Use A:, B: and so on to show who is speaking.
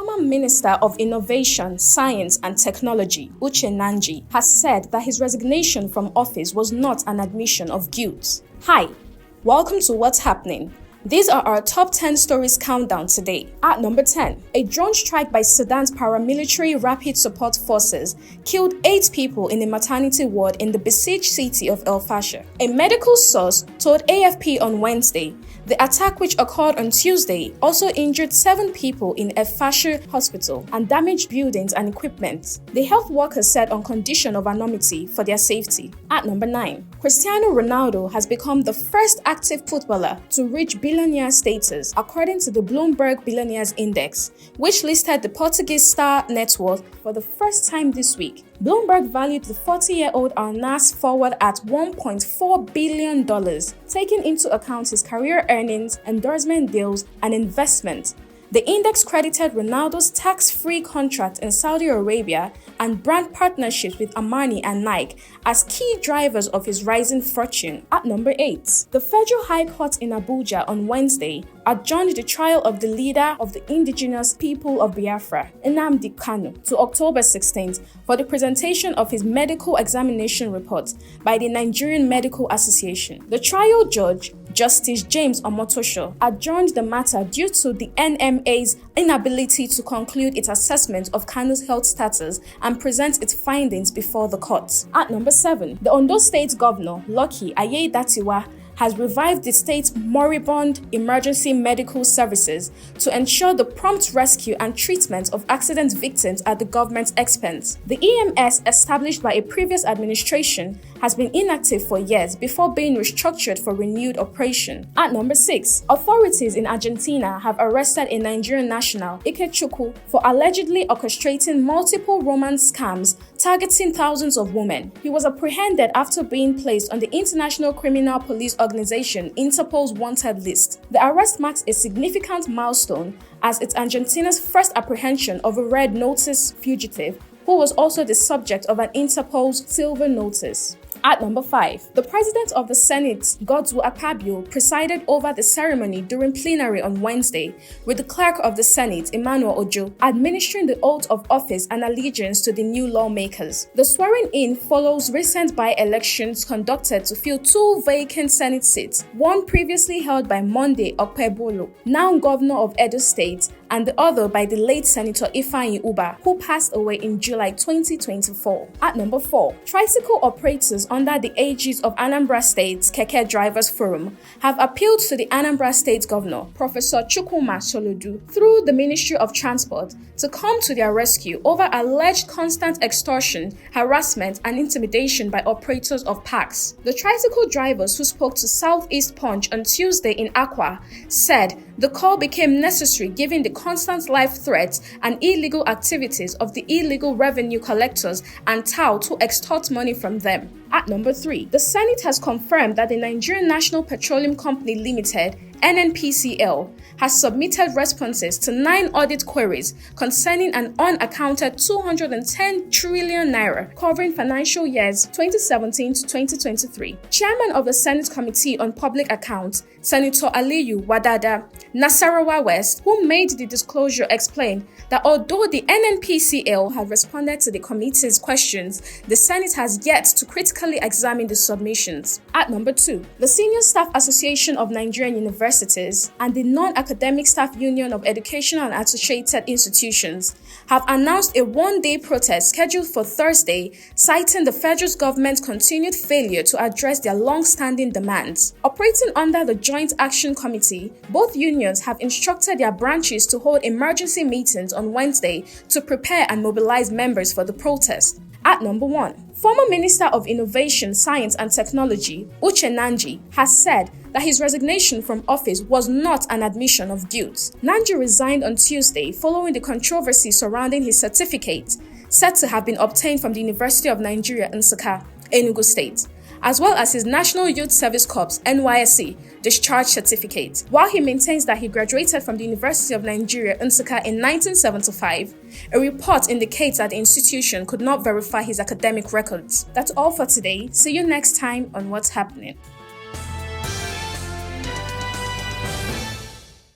A: Former Minister of Innovation, Science and Technology, Nnaji, has said that his resignation from office was not an admission of guilt. Hi, welcome to What's Happening. These are our top 10 stories countdown today. At number 10, a drone strike by Sudan's paramilitary rapid support forces killed 8 people in a maternity ward in the besieged city of El Fasher. A medical source told AFP on Wednesday the attack, which occurred on Tuesday, also injured 7 people in El Fasher hospital and damaged buildings and equipment. The health workers said on condition of anonymity for their safety. At number 9, Cristiano Ronaldo has become the first active footballer to reach billionaire status, according to the Bloomberg Billionaires Index, which listed the Portuguese star net worth for the first time this week. Bloomberg valued the 40-year-old Al-Nas forward at $1.4 billion, taking into account his career earnings, endorsement deals, and investment. The index credited Ronaldo's tax-free contract in Saudi Arabia and brand partnerships with Armani and Nike as key drivers of his rising fortune. At number 8, the Federal High Court in Abuja on Wednesday adjourned the trial of the leader of the indigenous people of Biafra, Nnamdi Kanu, to October 16th for the presentation of his medical examination report by the Nigerian Medical Association. The trial judge, Justice James Omotosho, adjourned the matter due to the NMA's inability to conclude its assessment of Kanu's health status and present its findings before the court. At number 7, the Ondo State Governor, Lucky Ayedatiwa, has revived the state's moribund emergency medical services to ensure the prompt rescue and treatment of accident victims at the government's expense. The EMS, established by a previous administration, has been inactive for years before being restructured for renewed operation. At number 6, authorities in Argentina have arrested a Nigerian national, Ikechukwu, for allegedly orchestrating multiple romance scams targeting thousands of women. He was apprehended after being placed on the International Criminal Police Organization Interpol's wanted list. The arrest marks a significant milestone as it's Argentina's first apprehension of a red notice fugitive who was also the subject of an Interpol's silver notice. At number 5, the President of the Senate, Godswill Akpabio, presided over the ceremony during plenary on Wednesday, with the Clerk of the Senate, Emmanuel Ojo, administering the oath of office and allegiance to the new lawmakers. The swearing-in follows recent by-elections conducted to fill 2 vacant Senate seats, one previously held by Monday Okpebholo, now Governor of Edo State, and the other by the late Senator Ifeanyi Uba, who passed away in July 2024. At number 4, tricycle operators under the aegis of Anambra State's Keke Drivers Forum have appealed to the Anambra State Governor, Professor Chukwuma Soludo, through the Ministry of Transport to come to their rescue over alleged constant extortion, harassment, and intimidation by operators of parks. The tricycle drivers who spoke to Southeast Punch on Tuesday in Akwa said the call became necessary given the constant life threats and illegal activities of the illegal revenue collectors and tout to extort money from them. At number 3, the Senate has confirmed that the Nigerian National Petroleum Company Limited, NNPCL, has submitted responses to 9 audit queries concerning an unaccounted 210 trillion naira covering financial years 2017 to 2023. Chairman of the Senate Committee on Public Accounts, Senator Aliyu Wadada, Nasarawa West, who made the disclosure, explained that although the NNPCL had responded to the committee's questions, the Senate has yet to critically examine the submissions. At number 2, the Senior Staff Association of Nigerian Universities and the Non-Academic Staff Union of Educational and Associated Institutions have announced a 1-day protest scheduled for Thursday, citing the federal government's continued failure to address their long-standing demands. Operating under the Joint Action Committee, both unions have instructed their branches to hold emergency meetings on Wednesday to prepare and mobilize members for the protest. At number 1, former Minister of Innovation, Science and Technology, Nnaji, has said that his resignation from office was not an admission of guilt. Nnaji resigned on Tuesday following the controversy surrounding his certificate, said to have been obtained from the University of Nigeria, Nsukka, Enugu State, as well as his National Youth Service Corps (NYSC) discharge certificate. While he maintains that he graduated from the University of Nigeria, Nsukka in 1975, a report indicates that the institution could not verify his academic records. That's all for today. See you next time on What's Happening.